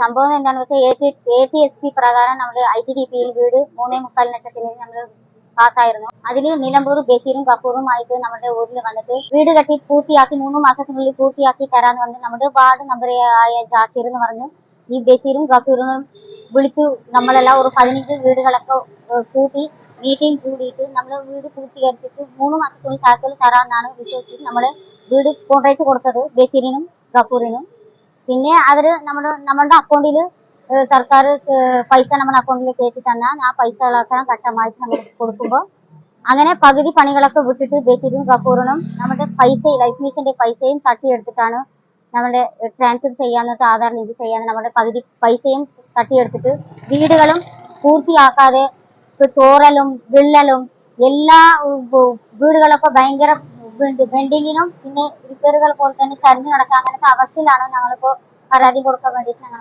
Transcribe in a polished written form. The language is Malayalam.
സംഭവം എന്താണെന്ന് വെച്ചാൽ ATSP പ്രകാരം നമ്മൾ ITDPയിൽ വീട് 3.25 ലക്ഷത്തിന് നമ്മൾ പാസ്സായിരുന്നു. അതിൽ നിലമ്പൂർ ബഷീറും ഗഫൂറുമായിട്ട് നമ്മുടെ ഊരിൽ വന്നിട്ട് വീട് കെട്ടി പൂർത്തിയാക്കി 3 മാസത്തിനുള്ളിൽ പൂർത്തിയാക്കി തരാന്ന് പറഞ്ഞ് നമ്മുടെ വാർഡ് മെമ്പർ ആയ ജാക്കിർ എന്ന് പറഞ്ഞ് ഈ ബഷീറും ഗഫൂറിനും വിളിച്ചു നമ്മളെല്ലാം ഒരു 15 വീടുകളൊക്കെ കൂട്ടി മീറ്റിംഗ് കൂടിയിട്ട് നമ്മൾ വീട് പൂർത്തീകരിച്ചിട്ട് 3 മാസത്തിനുള്ളിൽ താക്കോൽ തരാമെന്നാണ് വിശ്വസിച്ച് നമ്മള് വീട് കോൺട്രാക്ട് കൊടുത്തത് ബഷീറിനും ഗഫൂറിനും. പിന്നെ അവര് നമ്മുടെ അക്കൗണ്ടിൽ സർക്കാർ പൈസ നമ്മുടെ അക്കൗണ്ടിൽ കയറ്റി തന്നാൽ ആ പൈസകളൊക്കെ ഘട്ടമായിട്ട് നമ്മൾ കൊടുക്കുമ്പോൾ അങ്ങനെ പകുതി പണികളൊക്കെ വിട്ടിട്ട് ബഷീറും ഗഫൂറിനും നമ്മുടെ പൈസ ലൈഫ് മിഷന്റെ പൈസയും തട്ടിയെടുത്തിട്ടാണ് നമ്മളെ ട്രാൻസ്ഫർ ചെയ്യാന്നിട്ട് ആധാർ ലിങ്ക് ചെയ്യാൻ നമ്മുടെ പകുതി പൈസയും തട്ടിയെടുത്തിട്ട് വീടുകളും പൂർത്തിയാക്കാതെ ചോറലും വിള്ളലും എല്ലാ വീടുകളൊക്കെ ഭയങ്കര ബെൻഡിങ്ങിനും പിന്നെ റിപ്പയറുകൾ പോലെ തന്നെ ചരിഞ്ഞു കിടക്കുക അങ്ങനത്തെ അവസ്ഥയിലാണ് ഞങ്ങളിപ്പോ പരാതി കൊടുക്കാൻ വേണ്ടിയിട്ട് ഞങ്ങൾ